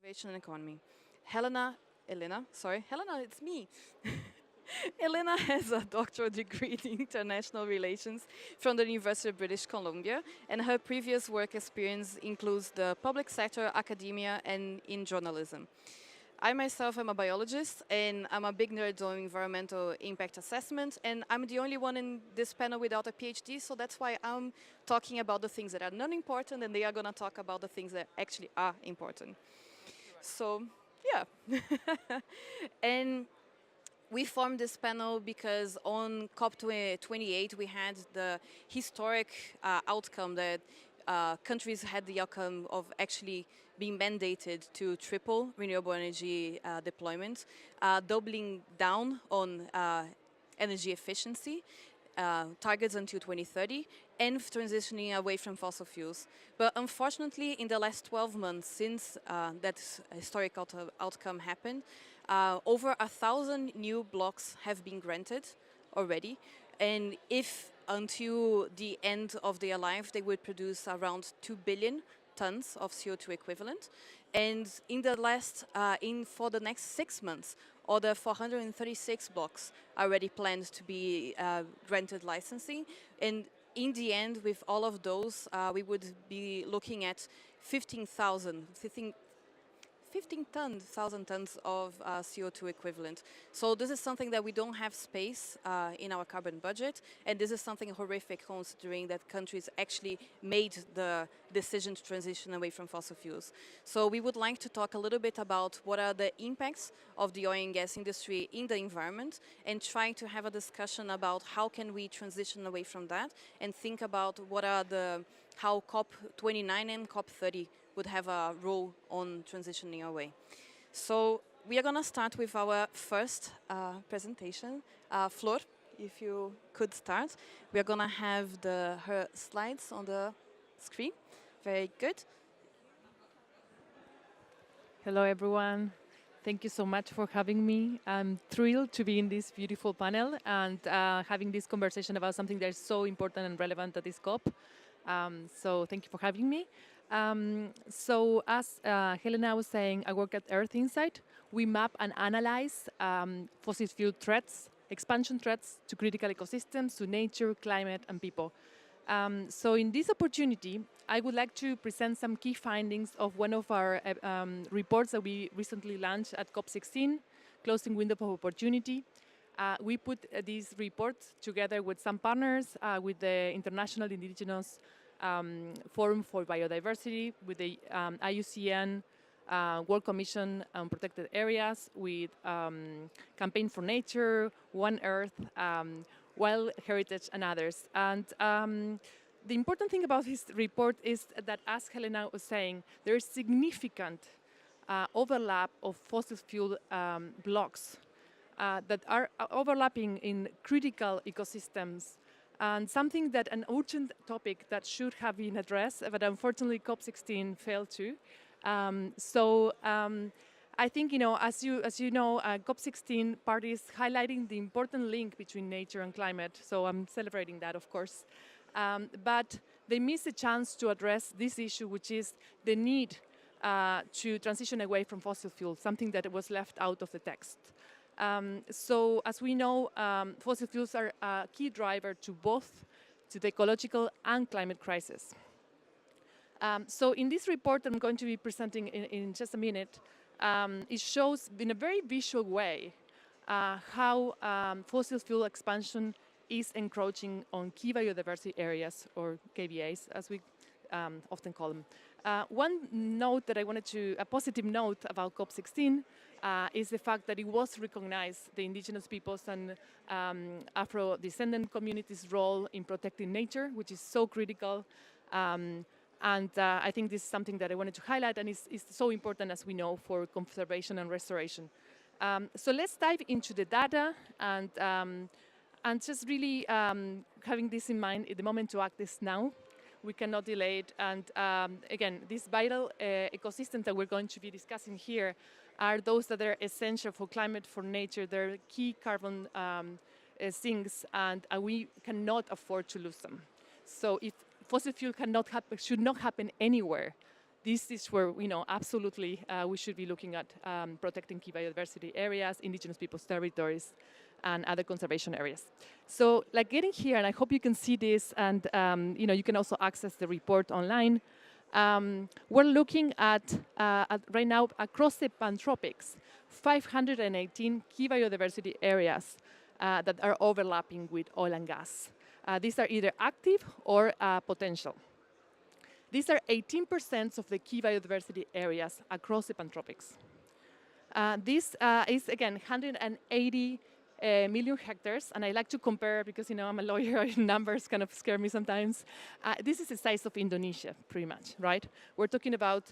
Innovation and Economy. Helena, it's me. Elena has a doctoral degree in international relations from the University of British Columbia, and her previous work experience includes the public sector, academia, and in journalism. I myself am a biologist, and I'm a big nerd on environmental impact assessment, and I'm the only one in this panel without a PhD, so that's why I'm talking about the things that are not important, and they are going to talk about the things that actually are important. So, yeah. And we formed this panel because on COP28 we had the historic outcome that countries had the outcome of actually being mandated to triple renewable energy deployment, doubling down on energy efficiency, targets until 2030, and transitioning away from fossil fuels. But unfortunately, in the last 12 months since that historic outcome happened, over 1,000 new blocks have been granted already. And if until the end of their life, they would produce around 2 billion tons of CO2 equivalent. And in the last, for the next 6 months, other 436 blocks are already planned to be granted licensing. And in the end, with all of those, we would be looking at 15,000 tons of CO2 equivalent. So this is something that we don't have space in our carbon budget, and this is something horrific considering that countries actually made the decision to transition away from fossil fuels. So we would like to talk a little bit about what are the impacts of the oil and gas industry in the environment, and trying to have a discussion about how can we transition away from that, and think about what are how COP29 and COP30 would have a role on transitioning away. So we are going to start with our first presentation. Flor, if you could start. We are going to have her slides on the screen. Very good. Hello, everyone. Thank you so much for having me. I'm thrilled to be in this beautiful panel and having this conversation about something that is so important and relevant at this COP. So thank you for having me. So as Helena was saying, I work at Earth Insight. We map and analyze fossil fuel threats, expansion threats to critical ecosystems, to nature, climate, and people. So in this opportunity, I would like to present some key findings of one of our reports that we recently launched at COP16, Closing Window of Opportunity. We put this report together with some partners, with the International Indigenous Forum for Biodiversity, with the IUCN, World Commission on Protected Areas, with Campaign for Nature, One Earth, Wild Heritage, and others. And the important thing about this report is that, as Helena was saying, there is significant overlap of fossil fuel blocks that are overlapping in critical ecosystems, and something that an urgent topic that should have been addressed, but unfortunately COP16 failed to. I think, as you know, COP16 parties highlighting the important link between nature and climate. So I'm celebrating that, of course. But they missed a chance to address this issue, which is the need to transition away from fossil fuels, something that was left out of the text. So as we know, fossil fuels are a key driver to both the ecological and climate crisis. So in this report I'm going to be presenting in just a minute, it shows in a very visual way how fossil fuel expansion is encroaching on key biodiversity areas, or KBAs, as we often call them. One note that I wanted to, a positive note about COP16 is the fact that it was recognized the indigenous peoples and Afro-descendant communities' role in protecting nature, which is so critical. And I think this is something that I wanted to highlight, and is so important, as we know, for conservation and restoration. So let's dive into the data, and just really having this in mind, the moment to act is now. We cannot delay it. And again, these vital ecosystems that we're going to be discussing here are those that are essential for climate, for nature. They're key carbon sinks, and we cannot afford to lose them. So if fossil fuel should not happen anywhere, this is where, absolutely we should be looking at protecting key biodiversity areas, indigenous peoples' territories, and other conservation areas. So, like getting here, and I hope you can see this, and you can also access the report online. We're looking at right now across the Pantropics, 518 key biodiversity areas that are overlapping with oil and gas. These are either active or potential. These are 18% of the key biodiversity areas across the Pantropics. This is, again, 180 million hectares, and I like to compare because, I'm a lawyer, numbers kind of scare me sometimes. This is the size of Indonesia, pretty much, right? We're talking about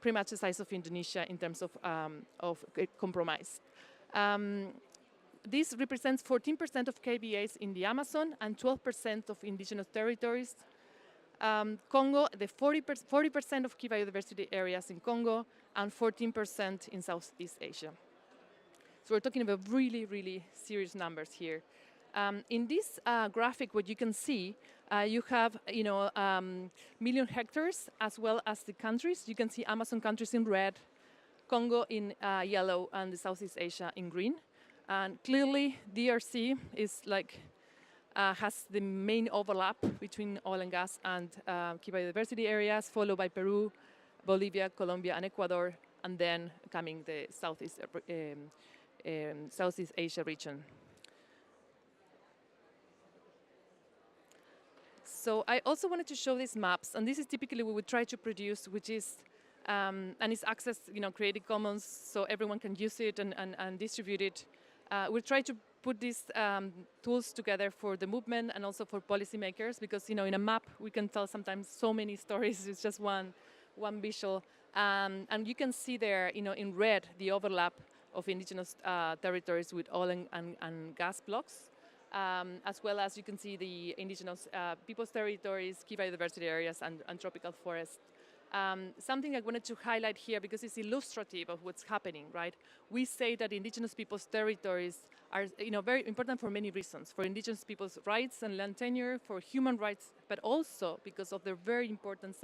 pretty much the size of Indonesia in terms of compromise. This represents 14% of KBAs in the Amazon and 12% of indigenous territories. Congo, the 40% of key biodiversity areas in Congo and 14% in Southeast Asia. So we're talking about really, really serious numbers here. In this graphic, what you can see, you have, million hectares as well as the countries. You can see Amazon countries in red, Congo in yellow, and the Southeast Asia in green. And clearly, DRC is has the main overlap between oil and gas and key biodiversity areas, followed by Peru, Bolivia, Colombia, and Ecuador, and then coming the Southeast Asia region. So I also wanted to show these maps, and this is typically what we try to produce, which is, and it's accessed, Creative Commons, so everyone can use it and distribute it. We try to put these tools together for the movement and also for policymakers, because in a map we can tell sometimes so many stories. It's just one visual, and you can see there, in red, the overlap of indigenous territories with oil and gas blocks, as well as you can see the indigenous people's territories, key biodiversity areas, and tropical forests. Something I wanted to highlight here, because it's illustrative of what's happening, right? We say that indigenous people's territories are, very important for many reasons. For indigenous people's rights and land tenure, for human rights, but also because of their very important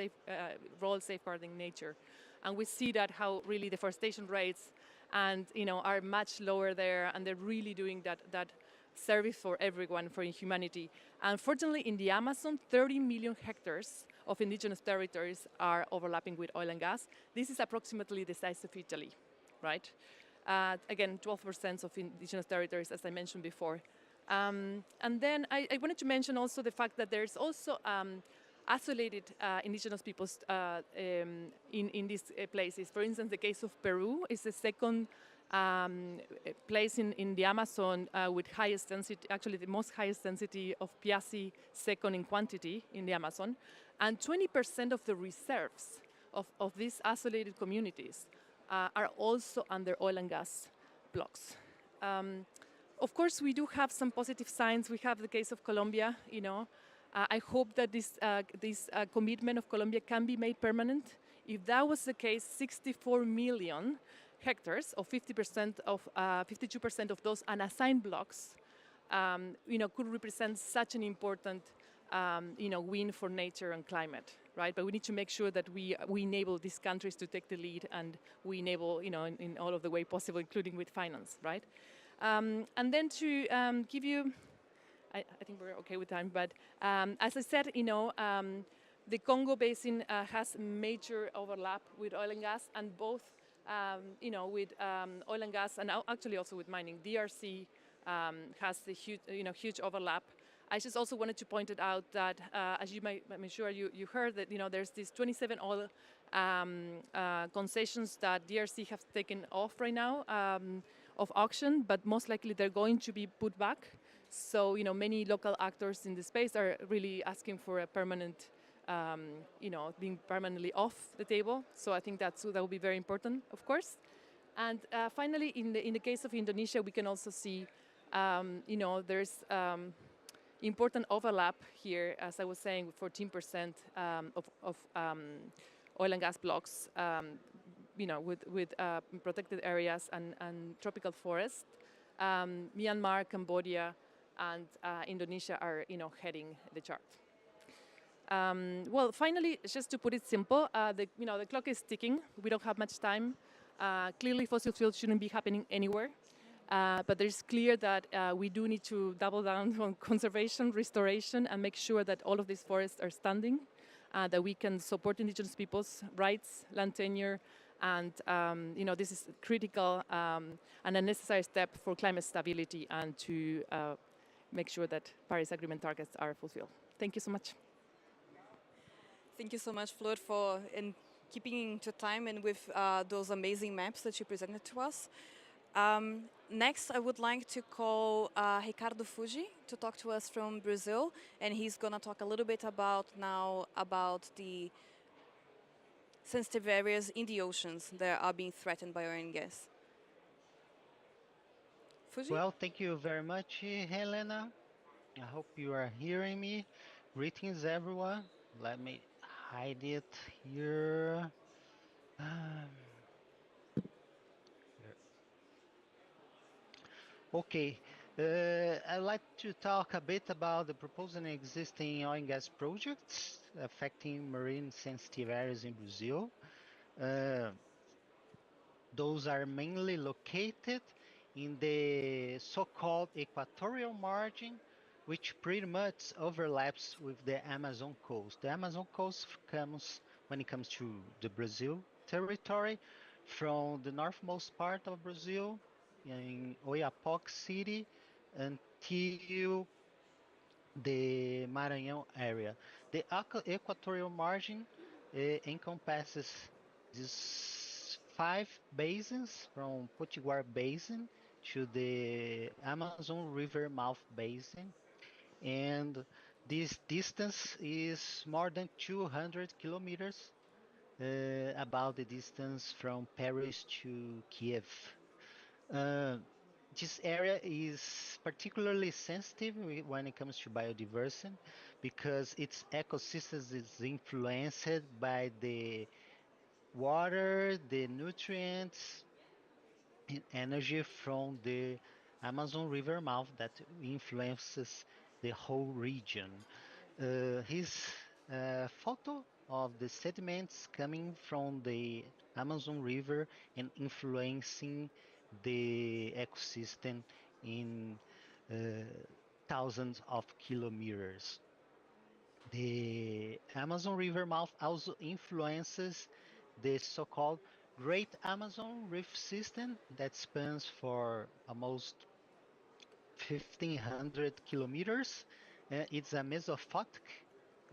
role safeguarding nature. And we see that how really deforestation rates and are much lower there, and they're really doing that service for everyone, for humanity. Unfortunately, in the Amazon, 30 million hectares of indigenous territories are overlapping with oil and gas. This is approximately the size of Italy, right? Again, 12% of indigenous territories, as I mentioned before. And then I wanted to mention also the fact that there's also isolated indigenous peoples in these places. For instance, the case of Peru is the second place in the Amazon with highest density, actually the most highest density of Piazzi, second in quantity in the Amazon. And 20% of the reserves of these isolated communities are also under oil and gas blocks. Of course, we do have some positive signs. We have the case of Colombia, I hope that this commitment of Colombia can be made permanent. If that was the case, 64 million hectares, or 52% of those unassigned blocks, could represent such an important, win for nature and climate, right? But we need to make sure that we enable these countries to take the lead, and we enable, in all of the way possible, including with finance, right? And then to give you, I think we're okay with time, but as I said, the Congo Basin has major overlap with oil and gas, and both, with oil and gas, and actually also with mining. DRC has the huge overlap. I just also wanted to point it out that, as I'm sure you heard that, there's these 27 oil concessions that DRC have taken off right now of auction, but most likely they're going to be put back. So, many local actors in the space are really asking for a permanent, being permanently off the table. So I think that will be very important, of course. And finally, in the case of Indonesia, we can also see, there's important overlap here, as I was saying, with 14% of oil and gas blocks, with protected areas and tropical forests. Myanmar, Cambodia, and Indonesia are, heading the chart. Well, finally, just to put it simple, the clock is ticking. We don't have much time. Clearly, fossil fuels shouldn't be happening anywhere. But it's clear that we do need to double down on conservation, restoration, and make sure that all of these forests are standing, that we can support indigenous peoples' rights, land tenure, and this is critical and a necessary step for climate stability and to make sure that Paris Agreement targets are fulfilled. Thank you so much. Thank you so much, Flor, for in keeping to time and with those amazing maps that you presented to us. Next, I would like to call Ricardo Fuji to talk to us from Brazil, and he's going to talk a little bit about the sensitive areas in the oceans that are being threatened by oil and gas. Fuji? Well, thank you very much, Helena. I hope you are hearing me. Greetings, everyone. Let me hide it here. Um, here. Okay, I'd like to talk a bit about the proposed and existing oil and gas projects affecting marine sensitive areas in Brazil. Uh, those are mainly located in the so-called equatorial margin, which pretty much overlaps with the Amazon coast. The Amazon coast comes, when it comes to the Brazil territory, from the northmost part of Brazil, in Oiapoque City, until the Maranhão area. The equatorial margin encompasses these five basins from Potiguar Basin to the Amazon River mouth basin, and this distance is more than 200 kilometers, about the distance from Paris to Kiev. Uh, this area is particularly sensitive when it comes to biodiversity because its ecosystems is influenced by the water, the nutrients, and energy from the Amazon River mouth that influences the whole region. His photo of the sediments coming from the Amazon River and influencing the ecosystem in uh, thousands of kilometers. The Amazon River mouth also influences the so-called Great Amazon Rift System that spans for almost 1500 kilometers. It's a mesophotic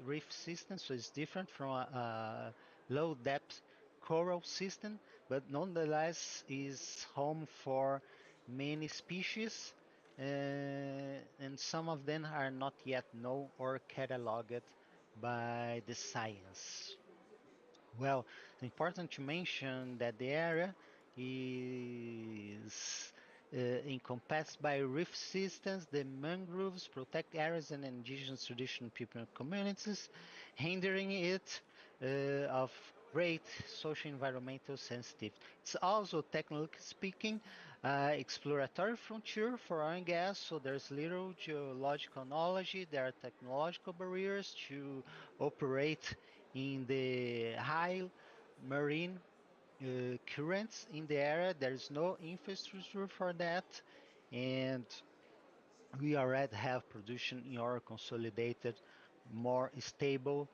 reef system, so it's different from a low depth coral system, but nonetheless is home for many species, and some of them are not yet known or cataloged by the science. Well, it's important to mention that the area is encompassed by reef systems, the mangroves protect areas and indigenous traditional people and communities, hindering it of great social environmental sensitivity. It's also, technically speaking, exploratory frontier for oil and gas, so there's little geological knowledge, there are technological barriers to operate in the high marine currents in the area. There's no infrastructure for that, and we already have production in our consolidated, more stable,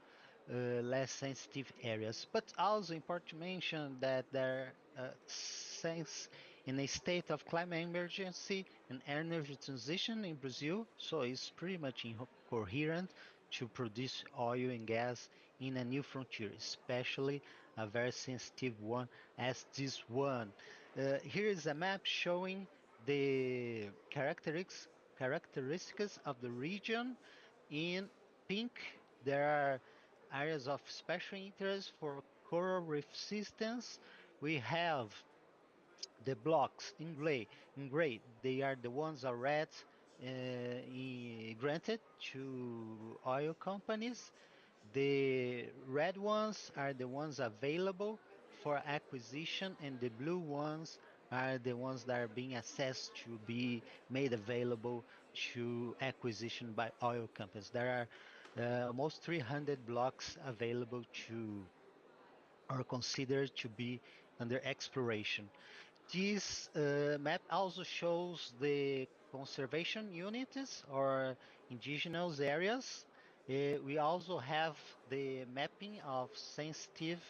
less sensitive areas. But also important to mention that there since in a state of climate emergency and energy transition in Brazil, so it's pretty much incoherent to produce oil and gas in a new frontier, especially a very sensitive one as this one. Here is a map showing the characteristics of the region. In pink, there are areas of special interest for coral reef systems. We have the blocks in gray. In gray, they are the ones already granted to oil companies. The red ones are the ones available for acquisition, and the blue ones are the ones that are being assessed to be made available to acquisition by oil companies. There are almost 300 blocks available to or considered to be under exploration. This map also shows the conservation units or indigenous areas. We also have the mapping of sensitive,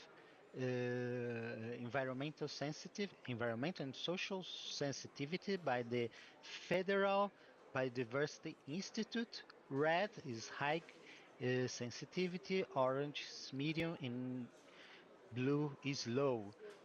environmental and social sensitivity by the Federal Biodiversity Institute. Red is high sensitivity, orange is medium, and blue is low.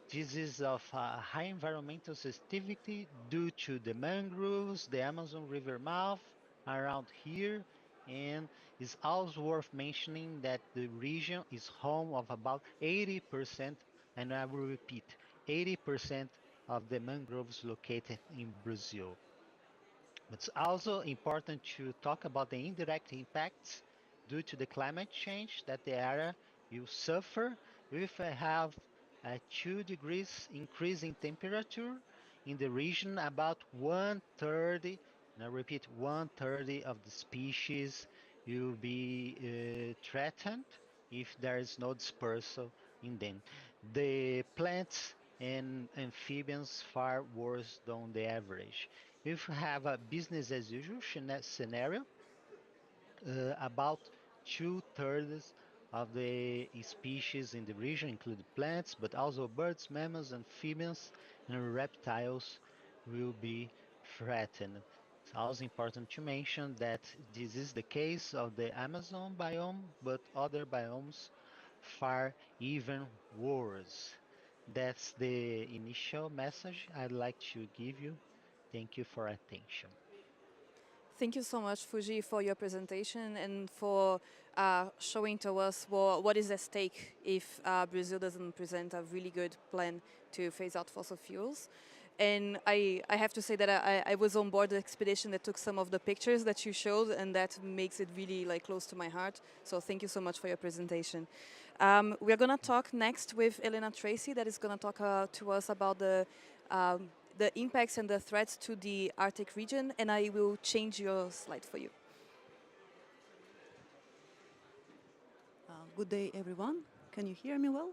This is of high environmental sensitivity due to the mangroves, the Amazon River mouth around here, and it's also worth mentioning that the region is home of about 80%, and I will repeat, 80% of the mangroves located in Brazil. It's also important to talk about the indirect impacts due to the climate change that the area will suffer if we have a 2 degrees increase in temperature in the region. About one third, and I repeat, one third of the species will be threatened if there is no dispersal in them. The plants and amphibians far worse than the average. If you have a business as usual scenario, about two-thirds of the species in the region, include plants, but also birds, mammals, amphibians, and reptiles, will be threatened. It's also important to mention that this is the case of the Amazon biome, but other biomes far even worse. That's the initial message I'd like to give you. Thank you for attention. Thank you so much, Fuji, for your presentation and for showing to us what is at stake if Brazil doesn't present a really good plan to phase out fossil fuels. And I have to say that I was on board the expedition that took some of the pictures that you showed, and that makes it really like close to my heart. So thank you so much for your presentation. We're going to talk next with Elena Tracy, that is going to talk to us about the impacts and the threats to the Arctic region, and I will change your slide for you. Good day, everyone. Can you hear me well?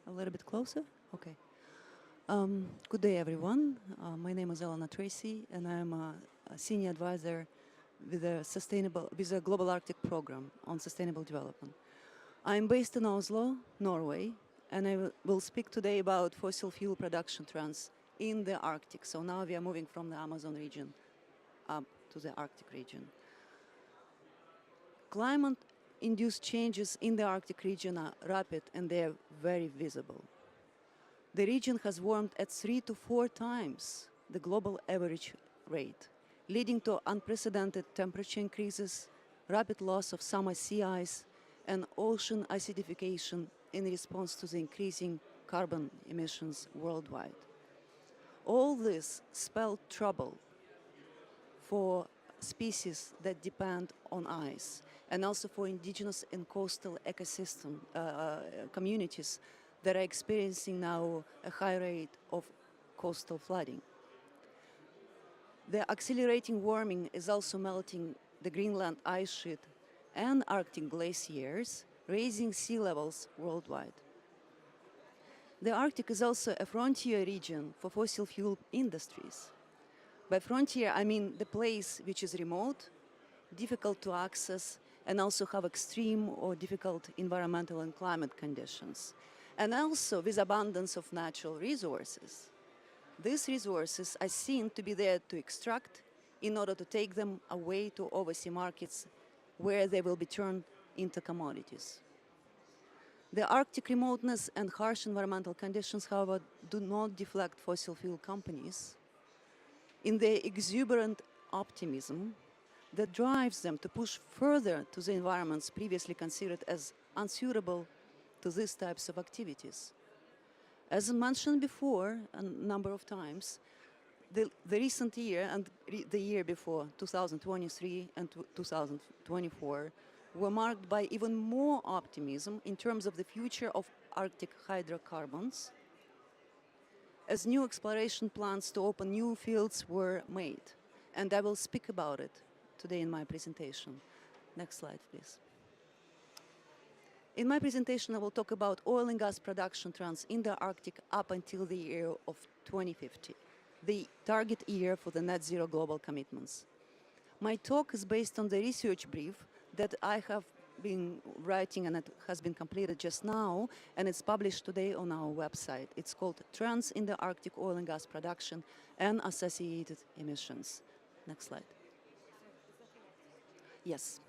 A little bit closer? Okay. Good day, everyone. My name is Elena Tracy, and I'm a senior advisor with a Global Arctic Program on sustainable development. I'm based in Oslo, Norway, and I will speak today about fossil fuel production trends in the Arctic. So now we are moving from the Amazon region up to the Arctic region. Climate-induced changes in the Arctic region are rapid and they are very visible. The region has warmed at 3 to 4 times the global average rate, leading to unprecedented temperature increases, rapid loss of summer sea ice, and ocean acidification in response to the increasing carbon emissions worldwide. All this spelled trouble for species that depend on ice, and also for indigenous and coastal ecosystem communities that are experiencing now a high rate of coastal flooding. The accelerating warming is also melting the Greenland ice sheet and Arctic glaciers, raising sea levels worldwide. The Arctic is also a frontier region for fossil fuel industries. By frontier, I mean the place which is remote, difficult to access, and also have extreme or difficult environmental and climate conditions, and also with abundance of natural resources. These resources are seen to be there to extract in order to take them away to overseas markets where they will be turned into commodities. The Arctic remoteness and harsh environmental conditions, however, do not deflect fossil fuel companies in their exuberant optimism that drives them to push further to the environments previously considered as unsuitable to these types of activities. As mentioned before a number of times, the recent year and the year before, 2023 and 2024, were marked by even more optimism in terms of the future of Arctic hydrocarbons, as new exploration plans to open new fields were made, and I will speak about it today in my presentation. Next slide, please. In my presentation, I will talk about oil and gas production trends in the Arctic up until the year of 2050, the target year for the net zero global commitments. My talk is based on the research brief that I have been writing and it has been completed just now, and it's published today on our website. It's called Trends in the Arctic Oil and Gas Production and Associated Emissions. Next slide. Yes.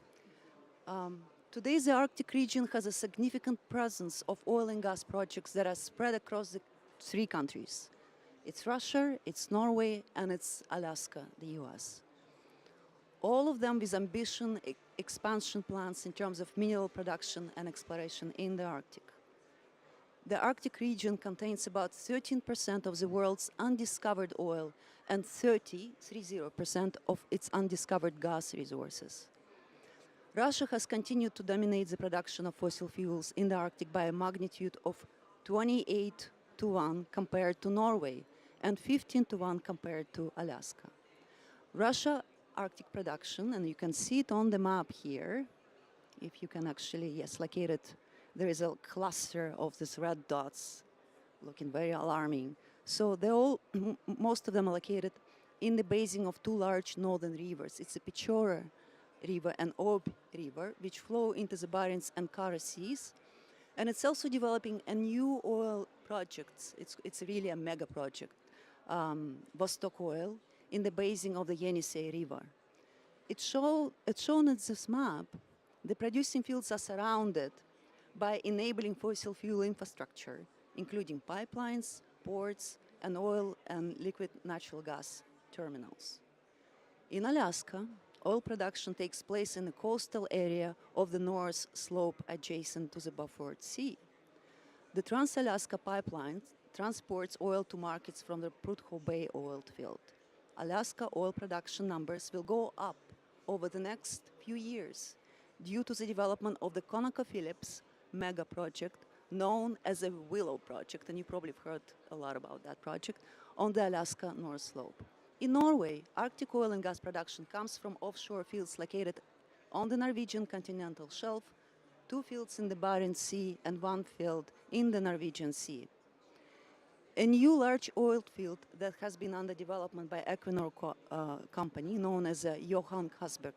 Today, the Arctic region has a significant presence of oil and gas projects that are spread across the 3 countries. It's Russia, it's Norway, and it's Alaska, the US. All of them with expansion plans in terms of mineral production and exploration in the Arctic. The Arctic region contains about 13% of the world's undiscovered oil and 30% of its undiscovered gas resources. Russia has continued to dominate the production of fossil fuels in the Arctic by a magnitude of 28-1 compared to Norway and 15-1 compared to Alaska. Russia Arctic production, and you can see it on the map here, if you can actually, yes, locate it. There is a cluster of these red dots looking very alarming. So they all, most of them are located in the basin of 2 large northern rivers. It's the Pechora River and Ob River, which flow into the Barents and Kara Seas. And it's also developing a new oil project. It's really a mega project, Vostok Oil, in the basin of the Yenisei River. It's shown at this map. The producing fields are surrounded by enabling fossil fuel infrastructure, including pipelines, ports, and oil and liquid natural gas terminals. In Alaska, oil production takes place in the coastal area of the North Slope adjacent to the Beaufort Sea. The Trans-Alaska Pipeline transports oil to markets from the Prudhoe Bay oil field. Alaska oil production numbers will go up over the next few years due to the development of the ConocoPhillips mega project known as the Willow Project, and you probably have heard a lot about that project, on the Alaska North Slope. In Norway, Arctic oil and gas production comes from offshore fields located on the Norwegian continental shelf, 2 fields in the Barents Sea, and 1 field in the Norwegian Sea. A new large oil field that has been under development by Equinor company, known as the Johan Castberg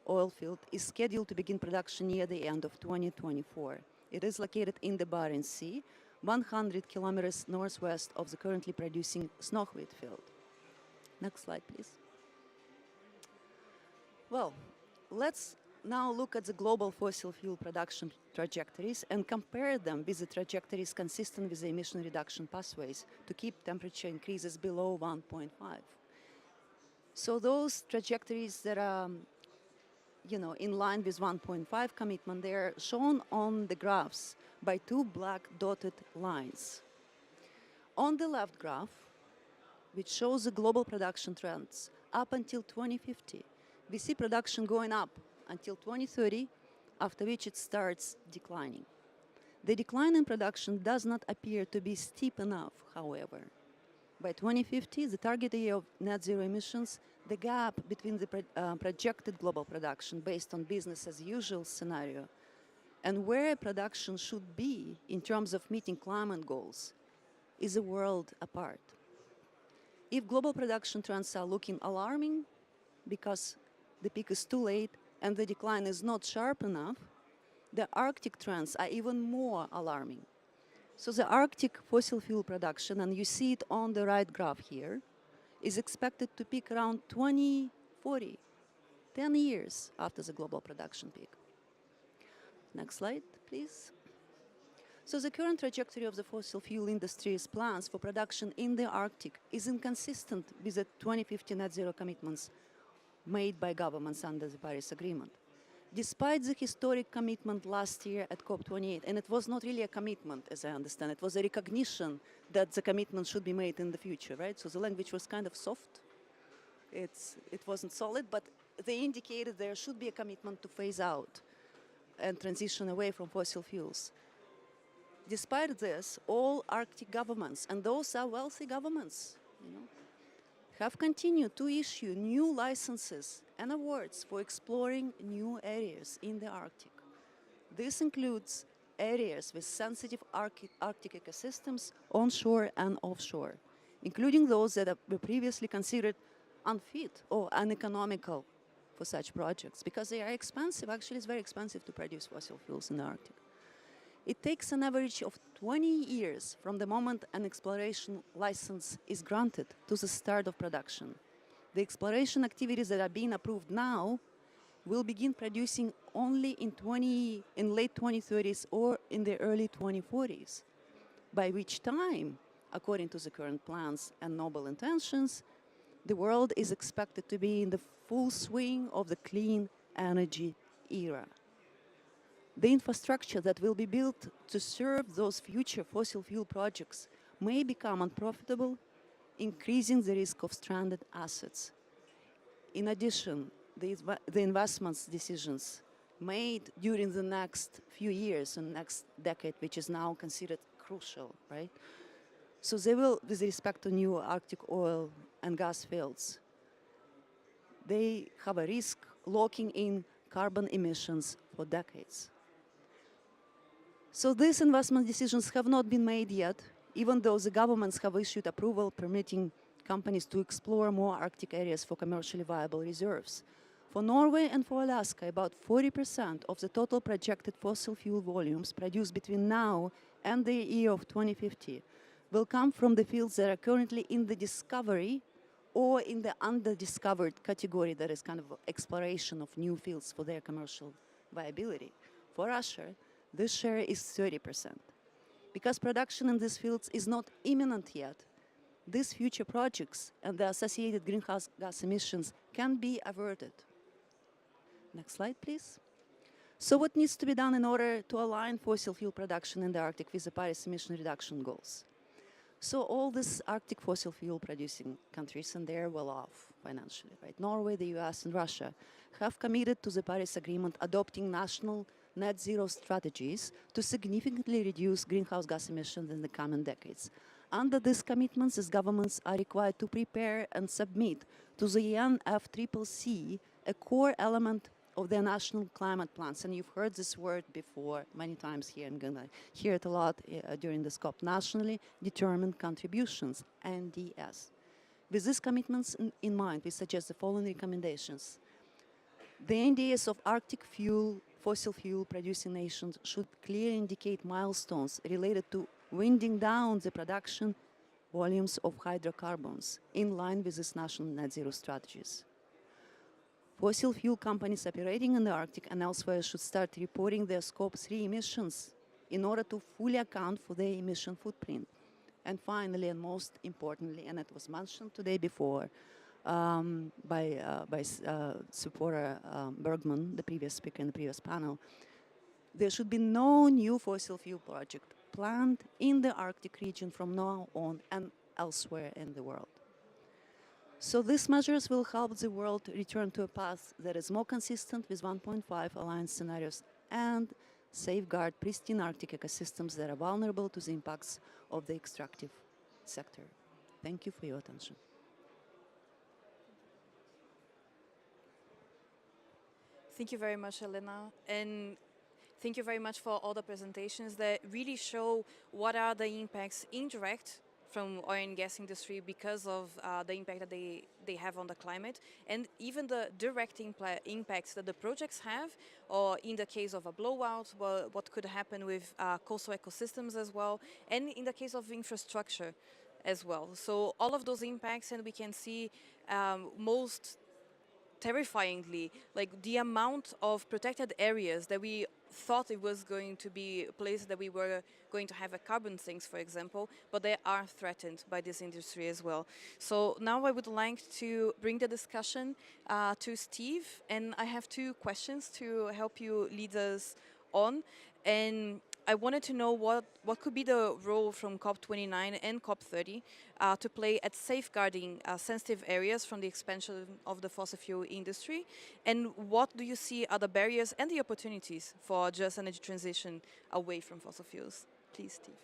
oil field, is scheduled to begin production near the end of 2024. It is located in the Barents Sea, 100 kilometers northwest of the currently producing Snokhvit field. Next slide, please. Well, let's now look at the global fossil fuel production trajectories and compare them with the trajectories consistent with the emission reduction pathways to keep temperature increases below 1.5. So those trajectories that are in line with 1.5 commitment, they are shown on the graphs by 2 black dotted lines. On the left graph, which shows the global production trends up until 2050, we see production going up until 2030, after which it starts declining. The decline in production does not appear to be steep enough, however. By 2050, the target year of net zero emissions, the gap between the projected global production based on business as usual scenario and where production should be in terms of meeting climate goals is a world apart. If global production trends are looking alarming because the peak is too late and the decline is not sharp enough, the Arctic trends are even more alarming. So the Arctic fossil fuel production, and you see it on the right graph here, is expected to peak around 2040, 10 years after the global production peak. Next slide, please. So the current trajectory of the fossil fuel industry's plans for production in the Arctic is inconsistent with the 2050 net zero commitments made by governments under the Paris Agreement. Despite the historic commitment last year at COP28, and it was not really a commitment, as I understand, it was a recognition that the commitment should be made in the future, right? So the language was kind of soft. It wasn't solid, but they indicated there should be a commitment to phase out and transition away from fossil fuels. Despite this, all Arctic governments, and those are wealthy governments, have continued to issue new licenses and awards for exploring new areas in the Arctic. This includes areas with sensitive Arctic ecosystems onshore and offshore, including those that were previously considered unfit or uneconomical for such projects because they are expensive. Actually, it's very expensive to produce fossil fuels in the Arctic. It takes an average of 20 years from the moment an exploration license is granted to the start of production. The exploration activities that are being approved now will begin producing only in late 2030s or in the early 2040s, by which time, according to the current plans and noble intentions, the world is expected to be in the full swing of the clean energy era. The infrastructure that will be built to serve those future fossil fuel projects may become unprofitable, increasing the risk of stranded assets. In addition, the investments decisions made during the next few years and next decade, which is now considered crucial, right? So they will, with respect to new Arctic oil and gas fields, they have a risk locking in carbon emissions for decades. So these investment decisions have not been made yet, even though the governments have issued approval permitting companies to explore more Arctic areas for commercially viable reserves. For Norway and for Alaska, about 40% of the total projected fossil fuel volumes produced between now and the year of 2050 will come from the fields that are currently in the discovery or in the undiscovered category, that is kind of exploration of new fields for their commercial viability. For Russia, this share is 30%. Because production in these fields is not imminent yet, these future projects and the associated greenhouse gas emissions can be averted. Next slide, please. So what needs to be done in order to align fossil fuel production in the Arctic with the Paris emission reduction goals? So all these Arctic fossil fuel producing countries, and they're well off financially, right? Norway, the US, and Russia have committed to the Paris Agreement, adopting national net zero strategies to significantly reduce greenhouse gas emissions in the coming decades. Under these commitments, these governments are required to prepare and submit to the UNFCCC a core element of their national climate plans. And you've heard this word before many times here. I'm going to hear it a lot during this COP. Nationally Determined Contributions, NDS. With these commitments in mind, we suggest the following recommendations. The NDS of Arctic fossil fuel producing nations should clearly indicate milestones related to winding down the production volumes of hydrocarbons in line with these national net zero strategies. Fossil fuel companies operating in the Arctic and elsewhere should start reporting their Scope 3 emissions in order to fully account for their emission footprint. And finally, and most importantly, and it was mentioned today before by supporter Bergman, the previous speaker in the previous panel, there should be no new fossil fuel project planned in the Arctic region from now on and elsewhere in the world. So these measures will help the world return to a path that is more consistent with 1.5 aligned scenarios and safeguard pristine Arctic ecosystems that are vulnerable to the impacts of the extractive sector. Thank you for your attention. Thank you very much, Elena. And thank you very much for all the presentations that really show what are the impacts indirect from oil and gas industry because of the impact that they have on the climate, and even the direct impacts that the projects have, or in the case of a blowout, what could happen with coastal ecosystems as well, and in the case of infrastructure as well. So all of those impacts, and we can see most terrifyingly, like the amount of protected areas that we thought it was going to be a place that we were going to have a carbon sinks, for example, but they are threatened by this industry as well. So now I would like to bring the discussion to Steve, and I have two questions to help you lead us on. And I wanted to know what could be the role from COP29 and COP30 to play at safeguarding sensitive areas from the expansion of the fossil fuel industry, and what do you see are the barriers and the opportunities for just energy transition away from fossil fuels? Please, Steve.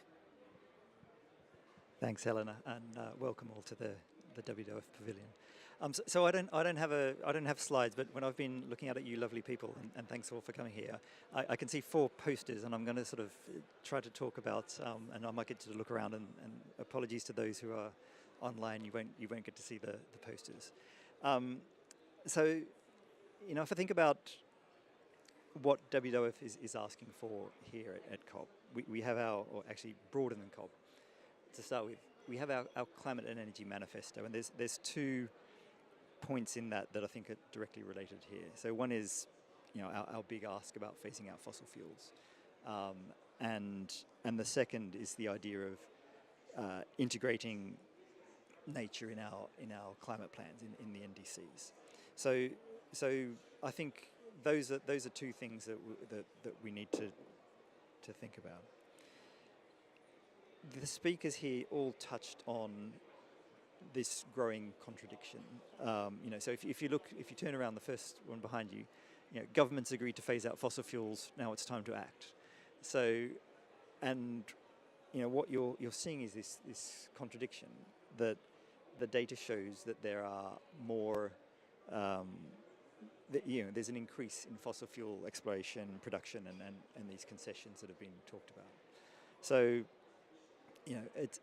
Thanks, Helena, and welcome all to the the WWF Pavilion. So I don't have slides, but when I've been looking out at you lovely people, and thanks all for coming here, I can see 4 posters, and I'm going to sort of try to talk about, and I might get to look around, and apologies to those who are online, you won't get to see the posters. So, if I think about what WWF is asking for here at COP, we have or actually broader than COP, to start with, we have our climate and energy manifesto, and there's 2 points in that I think are directly related here. So one is, our big ask about phasing out fossil fuels, and the second is the idea of integrating nature in our climate plans in the NDCs. So I think those are 2 things that we need to think about. The speakers here all touched on this growing contradiction. So if you turn around, the first one behind you, governments agreed to phase out fossil fuels. Now it's time to act. So, and what you're seeing is this contradiction that the data shows that there are more. There's an increase in fossil fuel exploration, production, and these concessions that have been talked about. So, it's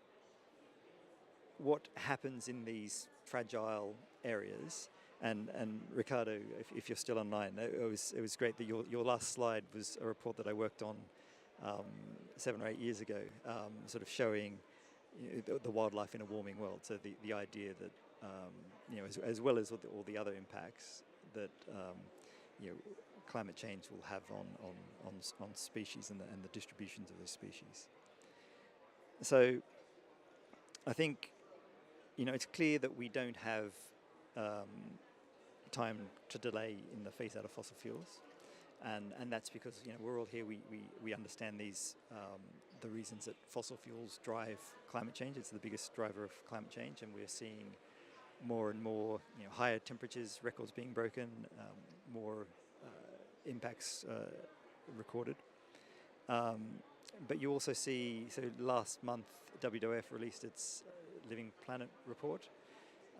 what happens in these fragile areas. And Ricardo, if you're still online, it was great that your last slide was a report that I worked on 7 or 8 years ago, sort of showing the wildlife in a warming world. So the idea that as well as all the other impacts that climate change will have on species and the distributions of those species. So I think it's clear that we don't have time to delay in the phase out of fossil fuels, and that's because we're all here. We understand these the reasons that fossil fuels drive climate change. It's the biggest driver of climate change, and we're seeing more and more higher temperatures, records being broken, more impacts recorded. But you also see, so last month WWF released its Living Planet report,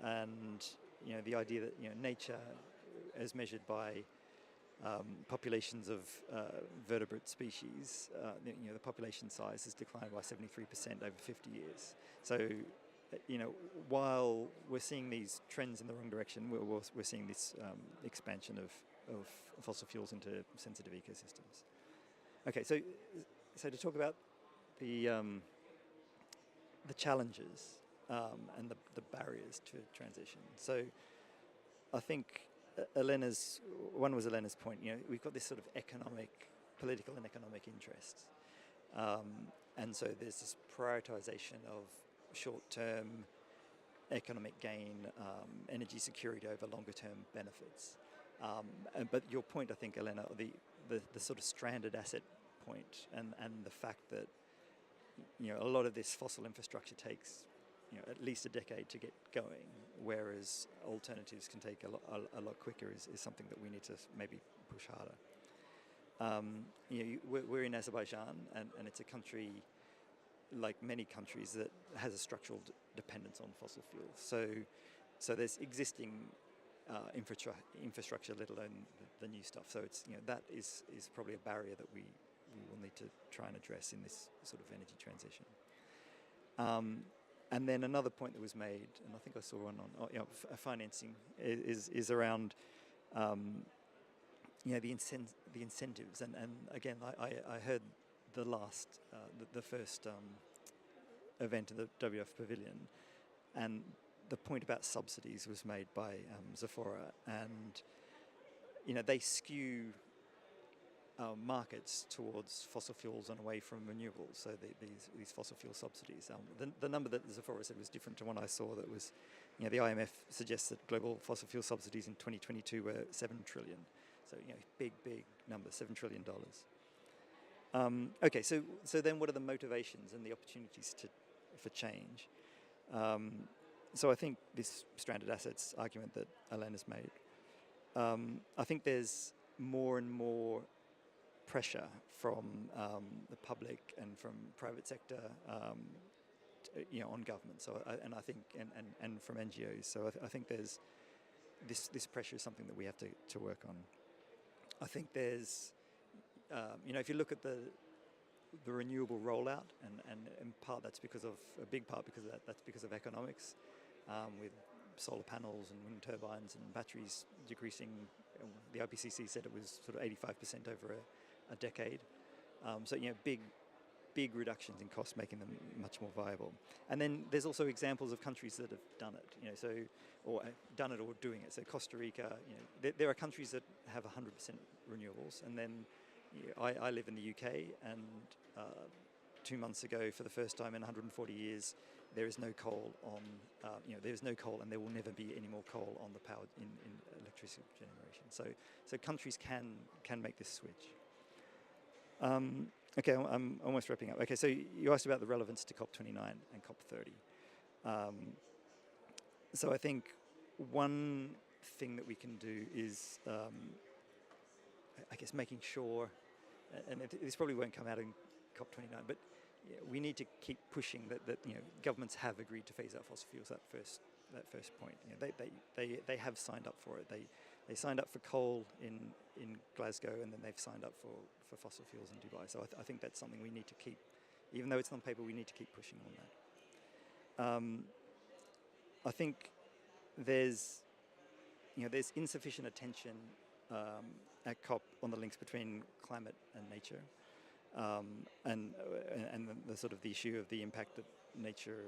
and the idea that nature, as measured by populations of vertebrate species, the population size has declined by 73% over 50 years. So, while we're seeing these trends in the wrong direction, we're seeing this expansion of fossil fuels into sensitive ecosystems. Okay, so to talk about the challenges and the barriers to transition. So I think Elena's point. We've got this sort of political and economic interests, and so there's this prioritization of short-term economic gain, energy security over longer-term benefits. But your point, I think, Elena, the sort of stranded asset point, and the fact that a lot of this fossil infrastructure takes at least a decade to get going, whereas alternatives can take a lot quicker is something that we need to maybe push harder. We're in Azerbaijan, and it's a country, like many countries, that has a structural dependence on fossil fuels. So there's existing infrastructure, let alone the new stuff. So it's that is probably a barrier that we will need to try and address in this sort of energy transition. And then another point that was made, and I think I saw one on financing, is around the incentives. And again, I heard the first event in the WWF Pavilion, and the point about subsidies was made by Zephora, and they skew markets towards fossil fuels and away from renewables. So these fossil fuel subsidies. The number that Zephora said was different to one I saw. That was, the IMF suggests that global fossil fuel subsidies in 2022 were $7 trillion. So big number, $7 trillion. Okay, so then what are the motivations and the opportunities for change? So I think this stranded assets argument that Elena's made, I think there's more and more pressure from the public and from private sector on government. So and I think and from NGOs. So I think there's this pressure is something that we have to work on. I think there's if you look at the renewable rollout, and in part that's because of a big part because that's because of economics, with solar panels and wind turbines and batteries decreasing. The IPCC said it was sort of 85% over a decade. So big reductions in costs, making them much more viable. And then there's also examples of countries that have done it, or done it or doing it. So Costa Rica, there are countries that have 100% renewables. And then I live in the UK, and 2 months ago, for the first time in 140 years, there is no coal on, there's no coal, and there will never be any more coal on the power in electricity generation. So countries can make this switch. Okay, I'm almost wrapping up. Okay, so you asked about the relevance to COP29 and COP30. So I think one thing that we can do is, I guess, making sure, and this probably won't come out in COP29, but we need to keep pushing that governments have agreed to phase out fossil fuels. That first point, they have signed up for it. They signed up for coal in Glasgow, and then they've signed up for fossil fuels in Dubai. So I think that's something we need to keep, even though it's on paper, we need to keep pushing on that. I think there's insufficient attention at COP on the links between climate and nature, and the sort of the issue of the impact that nature,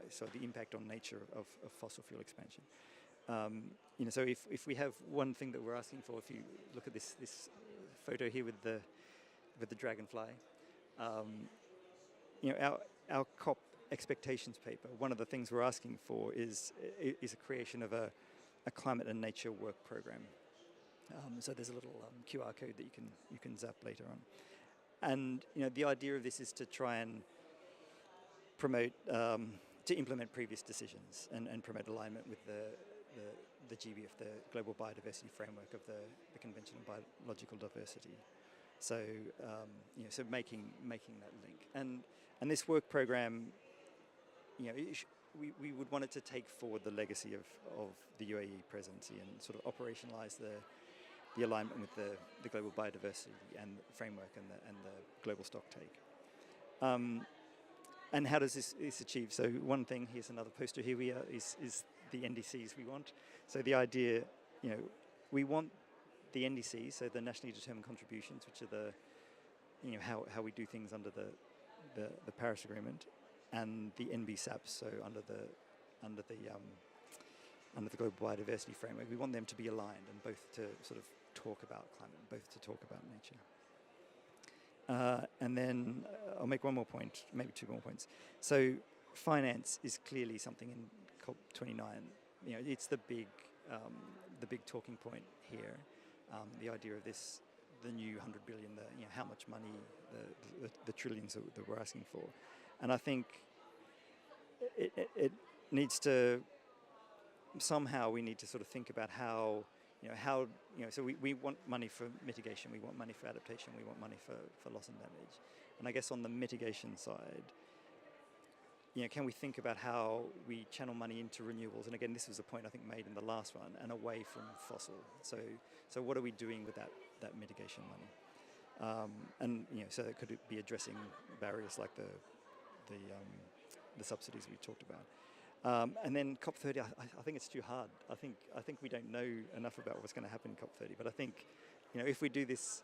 so the impact on nature of fossil fuel expansion. So if we have one thing that we're asking for, if you look at this photo here with the dragonfly, our COP expectations paper, one of the things we're asking for is a creation of a climate and nature work program. So there's a little QR code that you can zap later on. And the idea of this is to try and promote, to implement previous decisions and promote alignment with the GBF, the Global Biodiversity Framework of the Convention on Biological Diversity. So so making that link, and this work program, we would want it to take forward the legacy of the UAE presidency and sort of operationalize the alignment with the global biodiversity and framework and the global stock take. And how does this achieve? So one thing, here's another poster here, is the NDCs we want. So the idea, we want the NDCs, so the nationally determined contributions, which are how we do things under the Paris Agreement, and the NBSAPs, so under the Global Biodiversity Framework. We want them to be aligned and both to sort of talk about climate, both to talk about nature. And then I'll make one more point, maybe two more points. So finance is clearly something in COP29. It's the big talking point here. The idea of this, the new 100 billion, how much money, the trillions that we're asking for. And I think it needs to, somehow we need to sort of think about how, so we want money for mitigation, we want money for adaptation, we want money for loss and damage. And I guess on the mitigation side, can we think about how we channel money into renewables? And again, this was a point I think made in the last one, and away from fossil. So what are we doing with that mitigation money? And so it could be addressing barriers like the subsidies we talked about. And then COP30, I think it's too hard. I think we don't know enough about what's going to happen in COP30. But I think, if we do this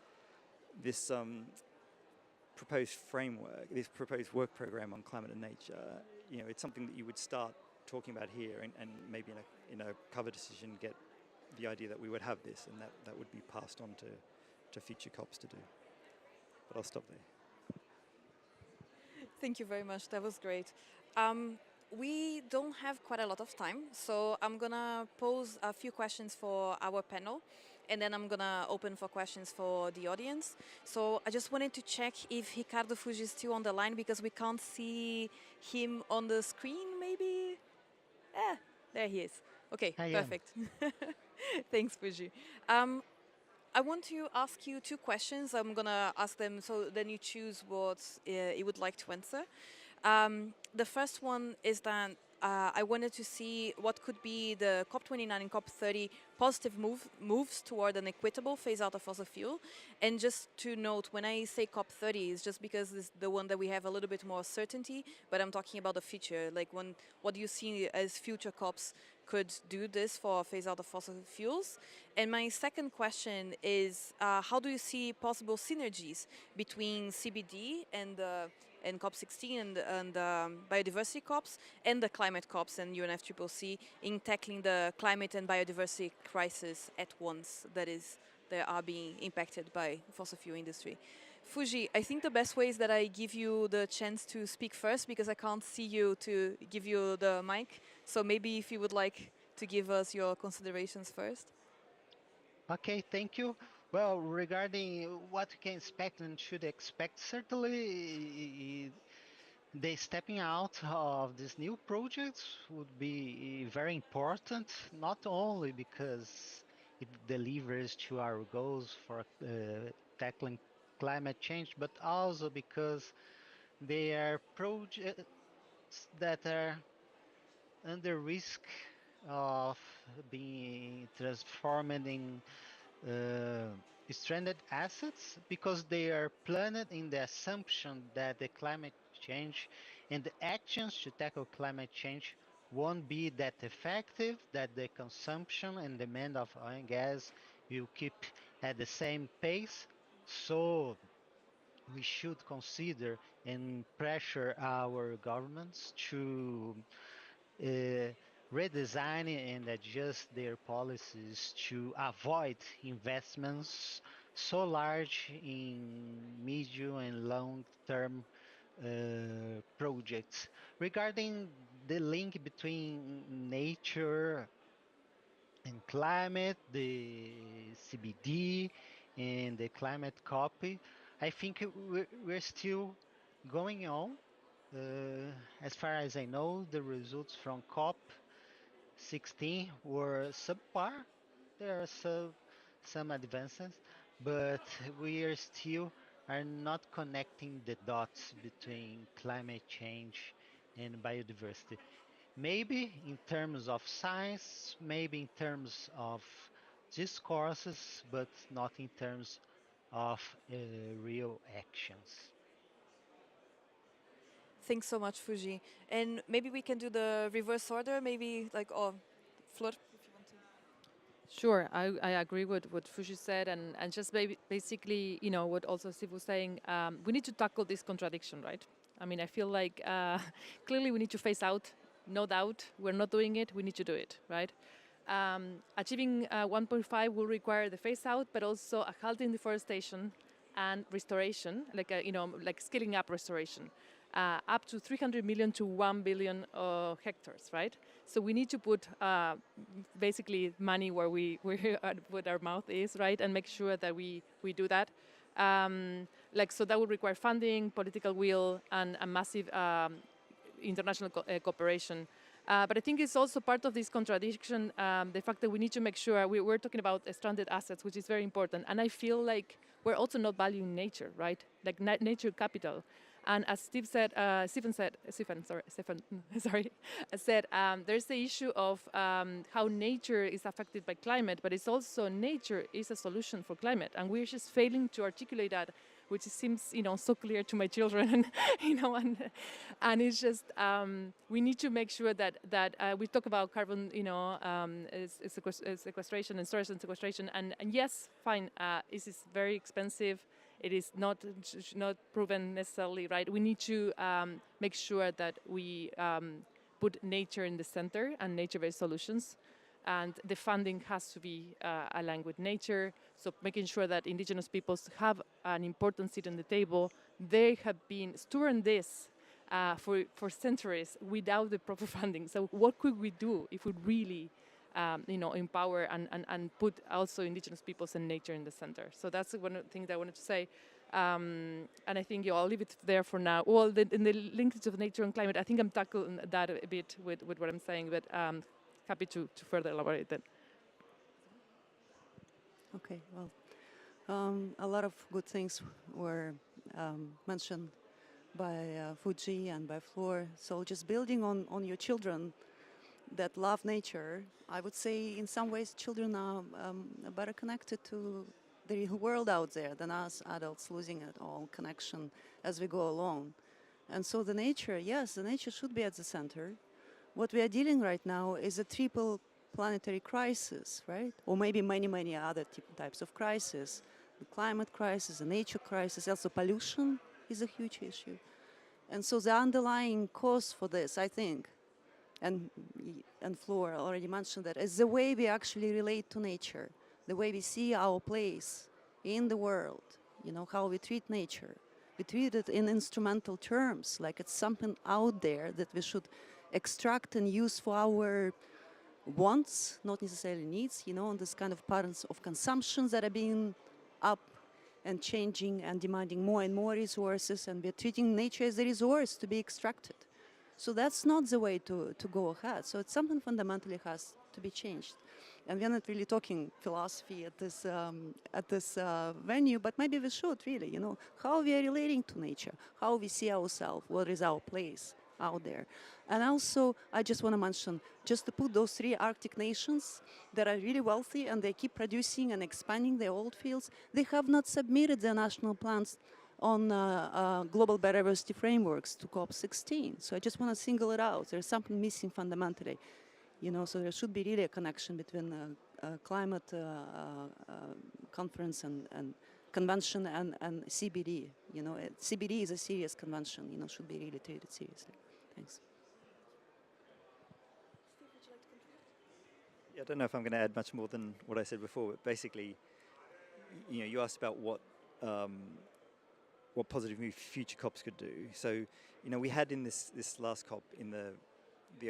proposed framework, this proposed work program on climate and nature, it's something that you would start talking about here, and maybe in a cover decision get the idea that we would have this, and that would be passed on to future COPs to do. But I'll stop there. Thank you very much. That was great. We don't have quite a lot of time, so I'm gonna pose a few questions for our panel, and then I'm gonna open for questions for the audience. So I just wanted to check if Ricardo Fuji is still on the line, because we can't see him on the screen, maybe? There he is. Okay, perfect. Thanks, Fuji. I want to ask you two questions. I'm gonna ask them, so then you choose what you would like to answer. The first one is that I wanted to see what could be the COP29 and COP30 positive moves toward an equitable phase out of fossil fuel. And just to note, when I say COP30, it's just because it's the one that we have a little bit more certainty, but I'm talking about the future. Like what do you see as future COPs could do this for phase out of fossil fuels? And my second question is, how do you see possible synergies between CBD and COP16 and biodiversity COPs and the climate COPs and UNFCCC in tackling the climate and biodiversity crisis at once that are being impacted by fossil fuel industry? Fuji, I think the best way is that I give you the chance to speak first because I can't see you to give you the mic. So maybe if you would like to give us your considerations first. Okay, thank you. Well, regarding what we can expect and should expect, certainly the stepping out of these new projects would be very important, not only because it delivers to our goals for tackling climate change, but also because they are projects that are under risk of being transformed in uh, stranded assets because they are planned in the assumption that the climate change and the actions to tackle climate change won't be that effective, that the consumption and demand of oil and gas will keep at the same pace. So we should consider and pressure our governments to uh, redesign and adjust their policies to avoid investments so large in medium and long term projects. Regarding the link between nature and climate, the CBD, and the climate copy, I think we're still going on. As far as I know, the results from COP16 were subpar. There are some advances, but we are still are not connecting the dots between climate change and biodiversity. Maybe in terms of science, maybe in terms of discourses, but not in terms of real actions. Thanks so much, Fuji. And maybe we can do the reverse order, maybe like, oh, Flor, if you want to. Sure, I agree with what Fuji said, and just basically, you know, what also Steve was saying, we need to tackle this contradiction, right? I mean, I feel like clearly we need to phase out, no doubt. We're not doing it, we need to do it, right? Achieving 1.5 will require the phase out, but also a halt in deforestation and restoration, like you know, like scaling up restoration, up to 300 million to 1 billion hectares, right? So we need to put basically money where what our mouth is, right, and make sure that we do that. Like so, that would require funding, political will, and a massive international cooperation. But I think it's also part of this contradiction, the fact that we need to make sure we're talking about stranded assets, which is very important. And I feel like we're also not valuing nature, right? Like nature capital. And as Stephen said, there's the issue of how nature is affected by climate, but it's also nature is a solution for climate, and we're just failing to articulate that, which seems, you know, so clear to my children, you know, and it's just we need to make sure that we talk about carbon, you know, sequestration and storage and sequestration, and yes, fine, this is very expensive. It is not proven necessarily right. We need to make sure that we put nature in the center and nature-based solutions, and the funding has to be aligned with nature. So making sure that indigenous peoples have an important seat on the table. They have been stewarding this for centuries without the proper funding. So what could we do if we really you know, empower and put also indigenous peoples and nature in the center? So that's one of the things I wanted to say. And I think I'll leave it there for now. Well, in the linkage of nature and climate, I think I'm tackling that a bit with what I'm saying, but happy to further elaborate that. Okay, well, a lot of good things were mentioned by Fuji and by Floor. So just building on your children that love nature, I would say in some ways children are better connected to the real world out there than us adults losing it all connection as we go along. And so the nature, yes, the nature should be at the center. What we are dealing right now is a triple planetary crisis, right? Or maybe many, many other types of crises. The climate crisis, the nature crisis, also pollution is a huge issue. And so the underlying cause for this, I think, and Flora already mentioned that, is the way we actually relate to nature, the way we see our place in the world, you know, how we treat nature. We treat it in instrumental terms, like it's something out there that we should extract and use for our wants, not necessarily needs, you know, and this kind of patterns of consumptions that are being up and changing and demanding more and more resources, and we're treating nature as a resource to be extracted. So that's not the way to go ahead. So it's something fundamentally has to be changed. And we're not really talking philosophy at this venue, but maybe we should really, you know, how we are relating to nature, how we see ourselves, what is our place out there. And also, I just want to mention, just to put those three Arctic nations that are really wealthy and they keep producing and expanding their old fields, they have not submitted their national plans on global biodiversity frameworks to COP16. So I just want to single it out. There's something missing fundamentally, you know. So there should be really a connection between climate conference and convention and CBD. You know, CBD is a serious convention. You know, should be really treated seriously. Thanks. Yeah, I don't know if I'm going to add much more than what I said before, but basically, you know, you asked about what positive move future COPs could do. So, you know, we had in this last COP in the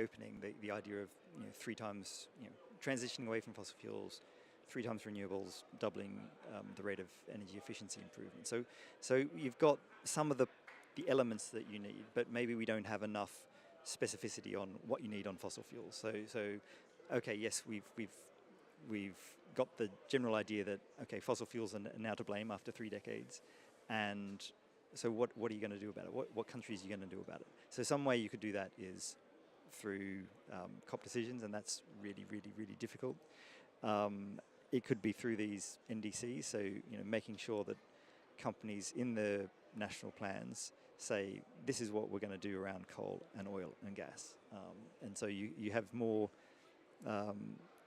opening the idea of, you know, 3 times, you know, transitioning away from fossil fuels, 3 times renewables, doubling the rate of energy efficiency improvement. So you've got some of the elements that you need, but maybe we don't have enough specificity on what you need on fossil fuels. So okay, yes, we've got the general idea that, okay, fossil fuels are now to blame after 3 decades, and so what are you going to do about it? What countries are you going to do about it? So some way you could do that is through COP decisions, and that's really, really, really difficult. It could be through these NDCs, so, you know, making sure that companies in the national plans say, this is what we're going to do around coal and oil and gas. And so you have more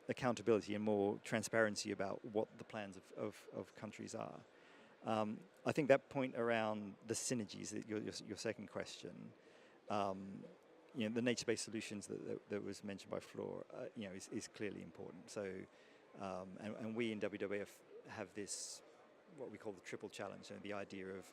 accountability and more transparency about what the plans of countries are. I think that point around the synergies, your second question, you know, the nature-based solutions that was mentioned by Flor, you know, is clearly important. So, and we in WWF have this, what we call the triple challenge, so the idea of,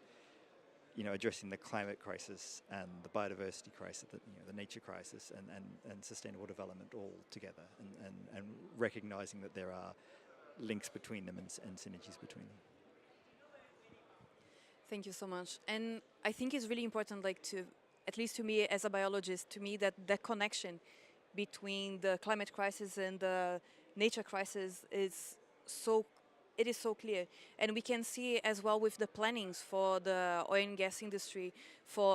you know, addressing the climate crisis and the biodiversity crisis, you know, the nature crisis and sustainable development all together, and recognizing that there are links between them and synergies between them. Thank you so much. And I think it's really important, like, to, at least to me as a biologist, to me that connection between the climate crisis and the nature crisis is so clear. And we can see as well with the plannings for the oil and gas industry,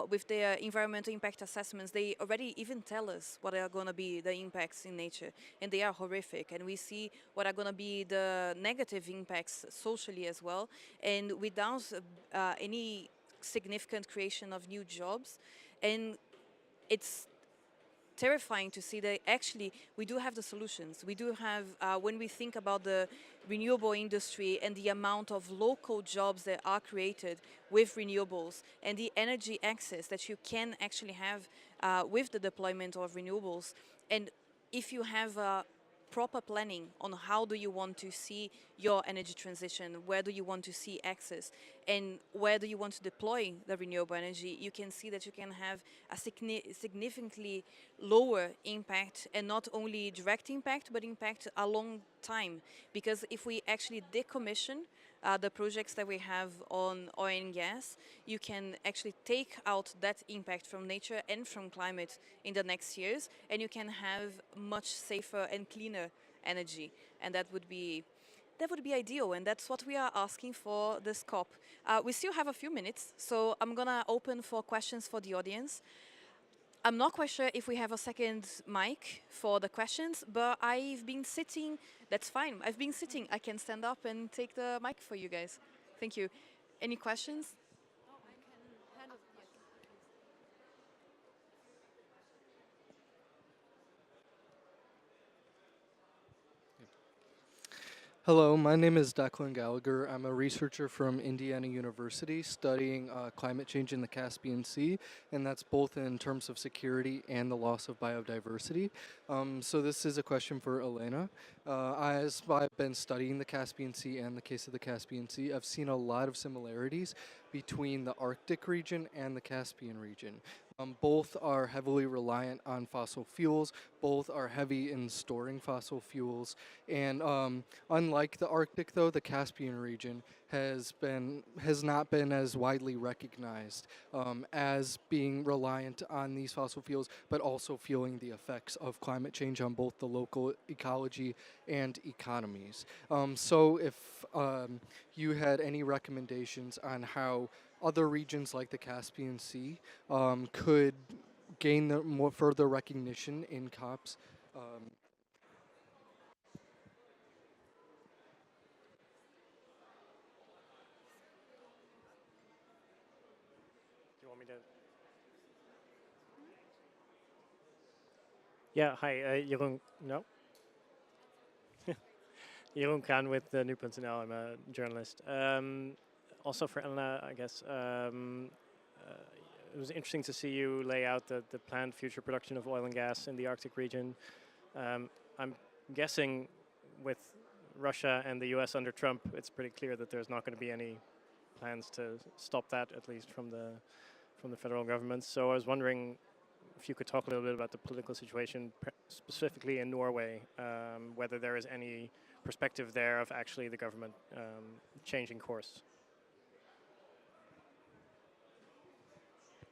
with their environmental impact assessments, they already even tell us what are going to be the impacts in nature, and they are horrific. And we see what are going to be the negative impacts socially as well, and without any significant creation of new jobs. And it's terrifying to see that actually we do have the solutions. We do have, when we think about the renewable industry and the amount of local jobs that are created with renewables and the energy access that you can actually have with the deployment of renewables. And if you have proper planning on how do you want to see your energy transition, where do you want to see access, and where do you want to deploy the renewable energy, you can see that you can have a significantly lower impact, and not only direct impact, but impact a long time. Because if we actually decommission the projects that we have on oil and gas, you can actually take out that impact from nature and from climate in the next years, and you can have much safer and cleaner energy. And that would be that would be ideal, and that's what we are asking for this COP. We still have a few minutes, so I'm gonna open for questions for the audience. I'm not quite sure if we have a second mic for the questions, but I've been sitting. That's fine. I've been sitting. I can stand up and take the mic for you guys. Thank you. Any questions? Hello, my name is Declan Gallagher. I'm a researcher from Indiana University studying climate change in the Caspian Sea, and that's both in terms of security and the loss of biodiversity. So this is a question for Elena. As I've been studying the Caspian Sea and the case of the Caspian Sea, I've seen a lot of similarities between the Arctic region and the Caspian region. Both are heavily reliant on fossil fuels. Both are heavy in storing fossil fuels. And unlike the Arctic, though, the Caspian region has not been as widely recognized as being reliant on these fossil fuels, but also feeling the effects of climate change on both the local ecology and economies. So if you had any recommendations on how other regions like the Caspian Sea could gain more further recognition in COPs. Do you want me to? Yeah, hi, Jeroen. No? Jeroen Kraan with Nu.nl. I'm a journalist. Also for Elena, I guess. It was interesting to see you lay out the planned future production of oil and gas in the Arctic region. I'm guessing with Russia and the US under Trump, it's pretty clear that there's not going to be any plans to stop that, at least from the federal government. So I was wondering if you could talk a little bit about the political situation, specifically in Norway, whether there is any perspective there of actually the government changing course.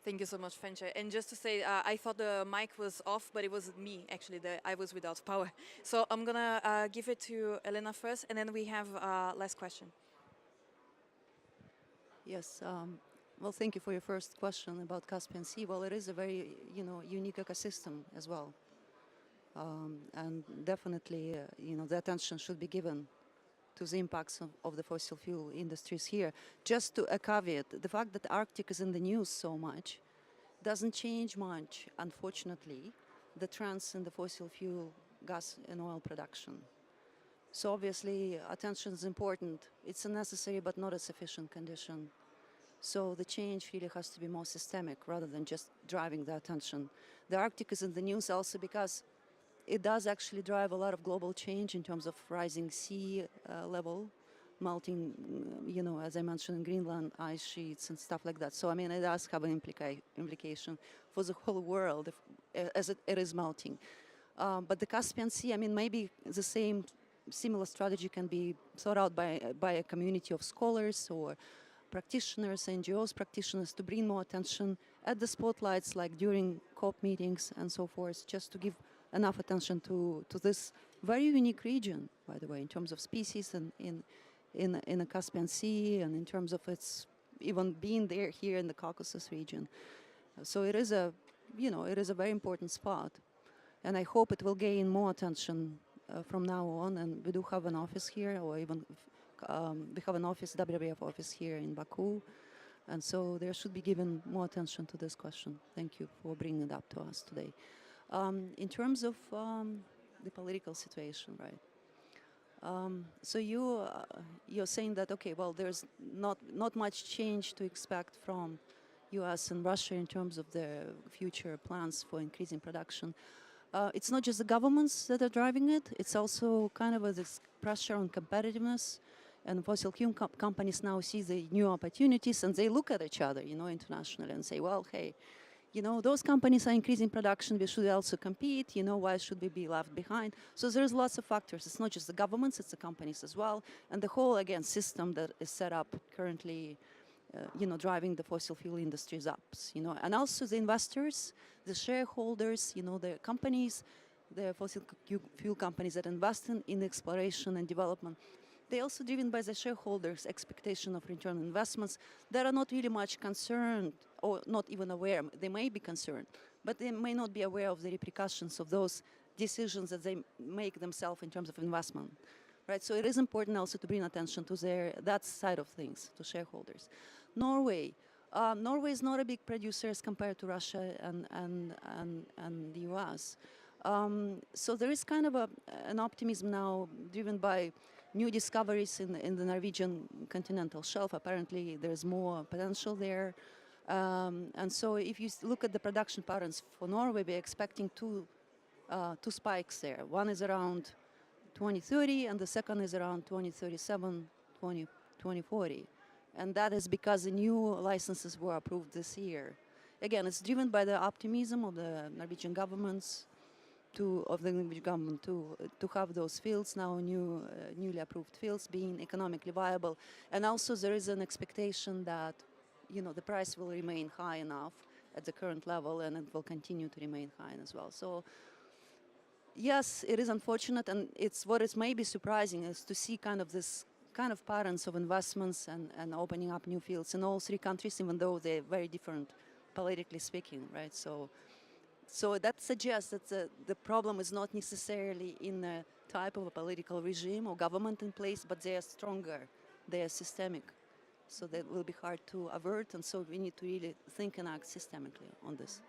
Thank you so much, Fencer. And just to say, I thought the mic was off, but it was me, actually. I was without power. So I'm going to give it to Elena first, and then we have last question. Yes. Well, thank you for your first question about Caspian Sea. Well, it is a very, unique ecosystem as well. And definitely, the attention should be given to the impacts of the fossil fuel industries here. Just to a caveat, the fact that Arctic is in the news so much doesn't change much, unfortunately, the trends in the fossil fuel, gas and oil production. So obviously, attention is important. It's a necessary but not a sufficient condition. So the change really has to be more systemic rather than just driving the attention. The Arctic is in the news also because it does actually drive a lot of global change in terms of rising sea level, melting, as I mentioned, in Greenland, ice sheets and stuff like that. So, I mean, it does have an implication for the whole world as it is melting. But the Caspian Sea, I mean, maybe the similar strategy can be thought out by a community of scholars or practitioners, NGOs, practitioners, to bring more attention at the spotlights, like during COP meetings and so forth, just to give enough attention to this very unique region, by the way, in terms of species and in the Caspian Sea, and in terms of its even being there here in the Caucasus region. So it is a very important spot, and I hope it will gain more attention from now on. And we do have an office here, or even we have an office, WWF office here in Baku, and so there should be given more attention to this question. Thank you for bringing it up to us today. In terms of the political situation, right? So you're saying that, okay, well, there's not much change to expect from U.S. and Russia in terms of their future plans for increasing production. It's not just the governments that are driving it. It's also kind of this pressure on competitiveness. And fossil fuel companies now see the new opportunities, and they look at each other, internationally, and say, well, hey, those companies are increasing production, we should also compete, why should we be left behind? So there's lots of factors. It's not just the governments, it's the companies as well. And the whole, again, system that is set up currently, driving the fossil fuel industries up, And also the investors, the shareholders, the companies, the fossil fuel companies that invest in exploration and development, They're also driven by the shareholders' expectation of return on investments that are not really much concerned or not even aware. They may be concerned, but they may not be aware of the repercussions of those decisions that they make themselves in terms of investment. Right? So it is important also to bring attention to that side of things, to shareholders. Norway. Norway is not a big producer as compared to Russia and the US. So there is kind of an optimism now driven by new discoveries in the Norwegian continental shelf. Apparently there's more potential there. And so if you look at the production patterns for Norway, we're expecting two spikes there. One is around 2030 and the second is around 2037, 2040. And that is because the new licenses were approved this year. Again, it's driven by the optimism of the Norwegian governments to have those fields now newly approved fields being economically viable, and also there is an expectation that the price will remain high enough at the current level, and it will continue to remain high as well. So yes, it is unfortunate, and it's what is maybe surprising is to see this kind of patterns of investments and opening up new fields in all three countries, even though they're very different politically speaking, right? So that suggests that the problem is not necessarily in the type of a political regime or government in place, but they are stronger, they are systemic. So that will be hard to avert, and so we need to really think and act systemically on this.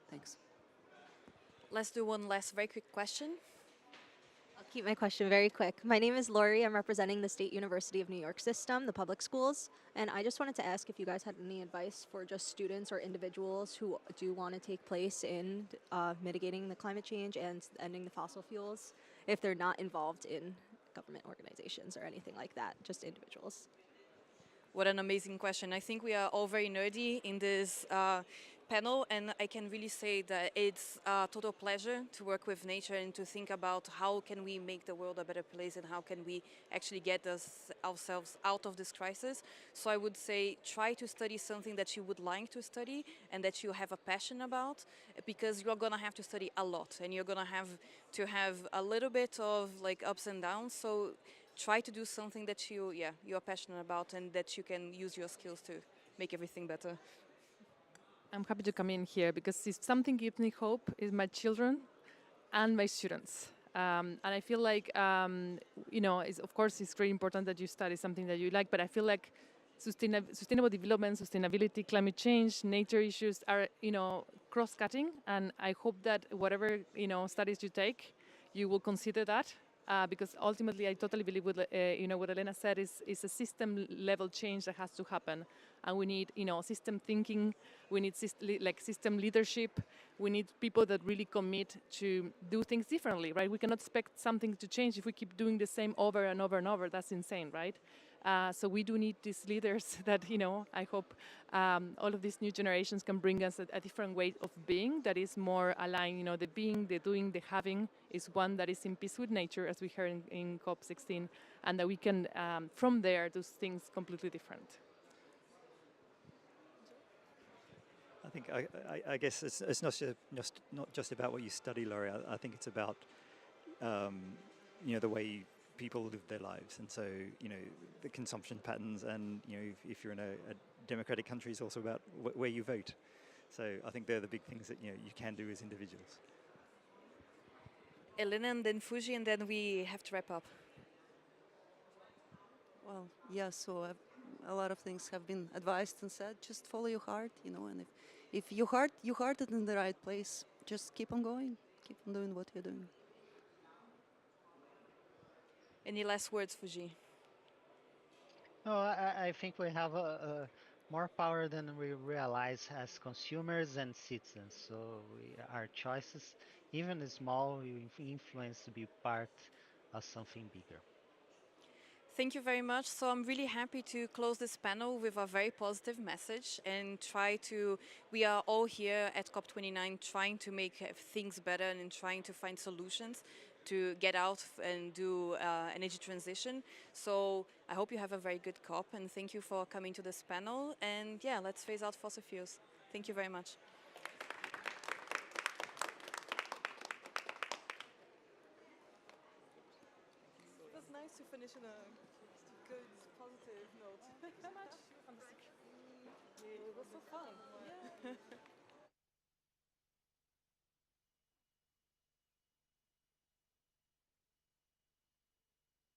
Thanks. Let's do one last very quick question. I'll keep my question very quick. My name is Lori. I'm representing the State University of New York system, the public schools. And I just wanted to ask if you guys had any advice for just students or individuals who do want to take place in mitigating the climate change and ending the fossil fuels, if they're not involved in government organizations or anything like that, just individuals. What an amazing question. I think we are all very nerdy in this panel, and I can really say that it's a total pleasure to work with nature and to think about how can we make the world a better place and how can we actually get ourselves out of this crisis. So I would say try to study something that you would like to study and that you have a passion about, because you're going to have to study a lot and you're going to have a little bit of ups and downs. So try to do something that you're passionate about and that you can use your skills to make everything better. I'm happy to come in here because if something gives me hope is my children and my students. And I feel like, of course, it's very important that you study something that you like, but I feel like sustainable development, sustainability, climate change, nature issues are, cross-cutting. And I hope that whatever, studies you take, you will consider that. Because ultimately, I totally believe what Elena said is a system-level change that has to happen, and we need system thinking, we need system leadership, we need people that really commit to do things differently, right? We cannot expect something to change if we keep doing the same over and over and over. That's insane, right? So we do need these leaders that, I hope all of these new generations can bring us a different way of being that is more aligned. The being, the doing, the having is one that is in peace with nature, as we heard in COP16, and that we can, from there, do things completely different. I think I guess it's not just about what you study, Laurie. I think it's about the way people live their lives, and so the consumption patterns, and if you're in a democratic country, it's also about where you vote. So I think they're the big things that you can do as individuals. Elena and then Fuji, and then we have to wrap up. Well, yeah. So a lot of things have been advised and said. Just follow your heart, and if your heart is in the right place, just keep on going, keep on doing what you're doing. Any last words, Fuji? No, I think we have more power than we realize as consumers and citizens. So our choices, even small, will influence to be part of something bigger. Thank you very much. So I'm really happy to close this panel with a very positive message and we are all here at COP29 trying to make things better and trying to find solutions to get out and do energy transition. So I hope you have a very good COP, and thank you for coming to this panel. And let's phase out fossil fuels. Thank you very much. It was nice to finish in a good, positive note. Thank you so much. It was so fun. Yeah.